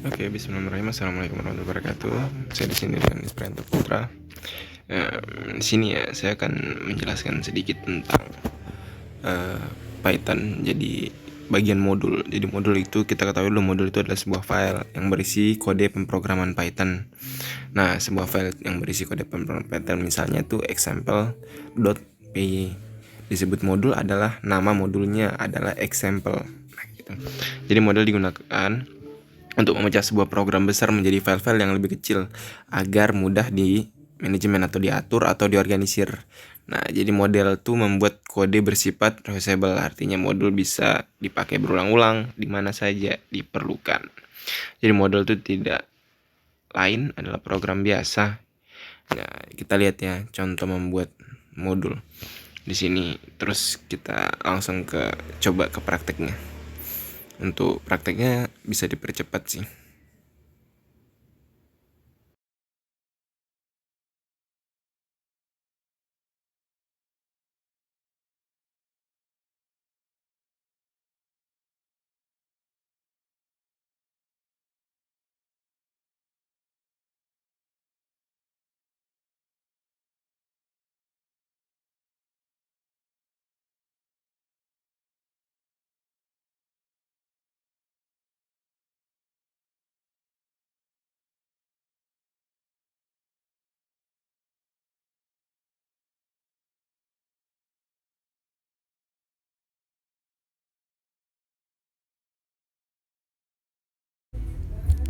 Oke, bismillahirrahmanirrahim. Assalamualaikum warahmatullahi wabarakatuh. Saya di sini dengan Isprianto Putra. Di sini ya, saya akan menjelaskan sedikit tentang Python. Jadi bagian modul. Jadi modul itu kita ketahui dulu, modul itu adalah sebuah file yang berisi kode pemrograman Python. Nah, sebuah file yang berisi kode pemrograman Python misalnya itu example.py. Disebut modul adalah nama modulnya adalah example. Nah, gitu. Jadi modul digunakan untuk memecah sebuah program besar menjadi file-file yang lebih kecil agar mudah di manajemen atau diatur atau diorganisir. Nah, jadi model itu membuat kode bersifat reusable, artinya modul bisa dipakai berulang-ulang di mana saja diperlukan. Jadi modul itu tidak lain adalah program biasa. Nah, kita lihat ya contoh membuat modul di sini. Terus kita langsung coba ke prakteknya. Untuk prakteknya bisa dipercepat sih.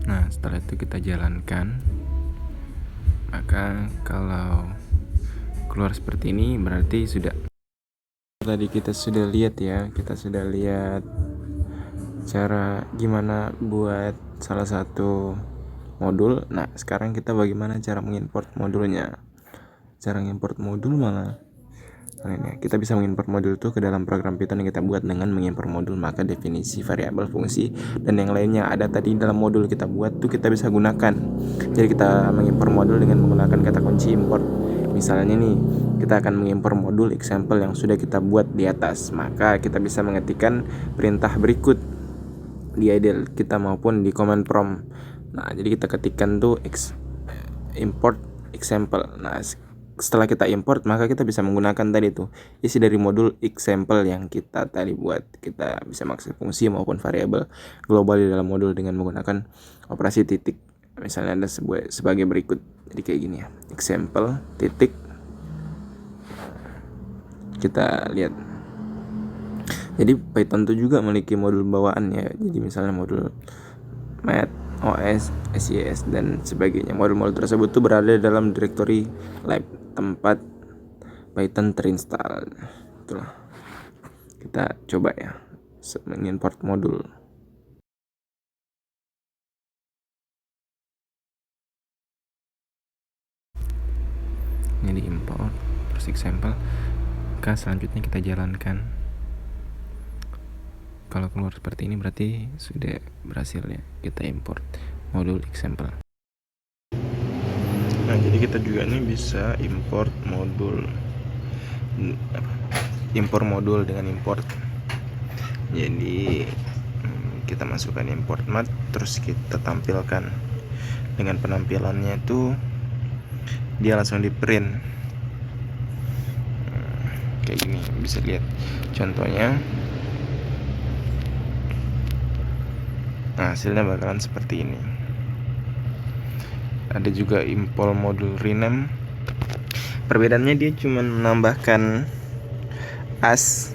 Nah, setelah itu kita jalankan. Maka kalau keluar seperti ini berarti sudah. Tadi kita sudah lihat ya, cara gimana buat salah satu modul. Nah, sekarang kita bagaimana cara mengimport modulnya. Cara mengimport modul malah ini, kita bisa mengimport modul itu ke dalam program Python yang kita buat dengan mengimport modul. Maka definisi, variabel, fungsi, dan yang lainnya ada tadi dalam modul kita buat tuh kita bisa gunakan. Jadi kita mengimport modul dengan menggunakan kata kunci import. Misalnya nih, kita akan mengimport modul example yang sudah kita buat di atas. Maka kita bisa mengetikkan perintah berikut di idle kita maupun di command prompt. Nah, jadi kita ketikkan tuh import example. Nah, setelah kita import maka kita bisa menggunakan tadi tuh isi dari modul example yang kita tadi buat. Kita bisa mengakses fungsi maupun variabel global di dalam modul dengan menggunakan operasi titik. Misalnya ada sebagai berikut. Jadi kayak gini ya, example titik. Kita lihat. Jadi Python itu juga memiliki modul bawaan ya. Jadi misalnya modul Math, OS, SIS, dan sebagainya. Modul-modul tersebut tuh berada dalam direktori lab tempat Python terinstall. Itulah. Kita coba ya mengimport modul. Ini diimport, terus example. Selanjutnya kita jalankan. Kalau keluar seperti ini berarti sudah berhasil ya kita import modul example. Nah, jadi kita juga nih bisa import modul dengan import. Jadi kita masukkan import math, terus kita tampilkan dengan penampilannya itu dia langsung di print kayak gini. Bisa lihat contohnya. Nah, hasilnya bakalan seperti ini. Ada juga import modul rename. Perbedaannya dia cuma menambahkan as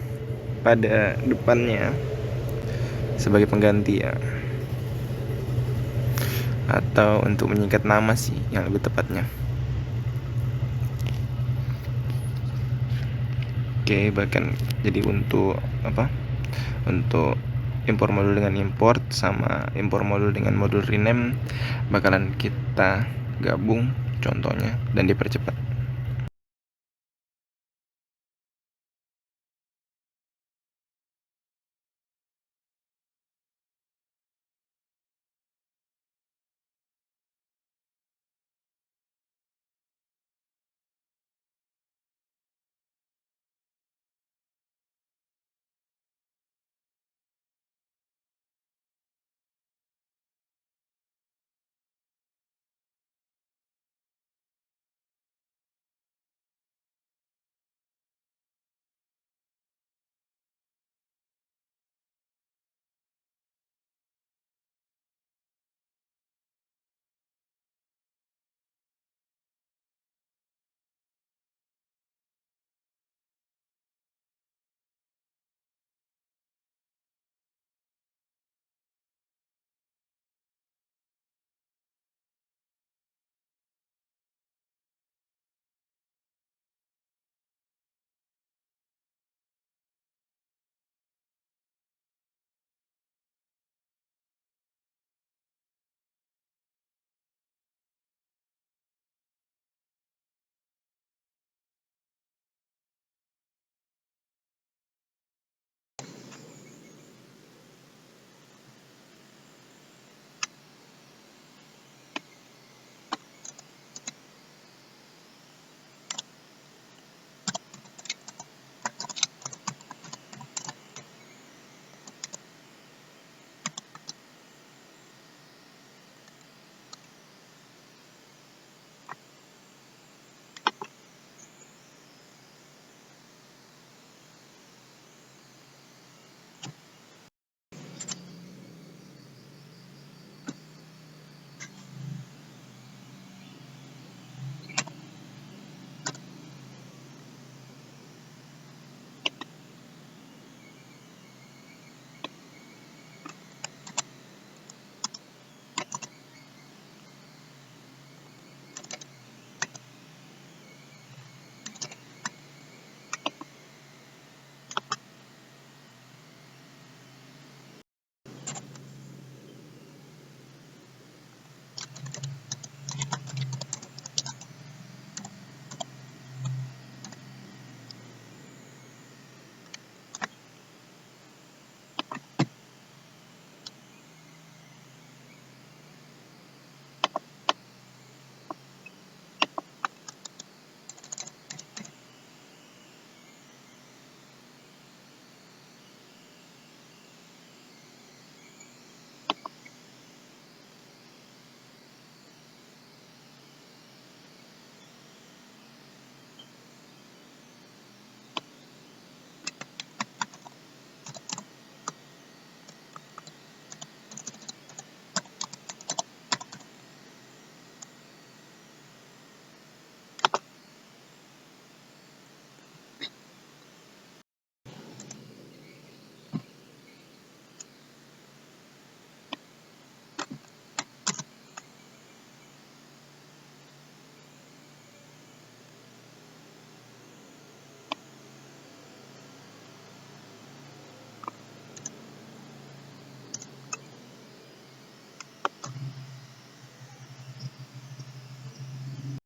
pada depannya sebagai pengganti ya, atau untuk menyingkat nama sih yang lebih tepatnya. Oke, bahkan jadi untuk import modul dengan import sama import modul dengan modul rename bakalan kita gabung contohnya dan dipercepat.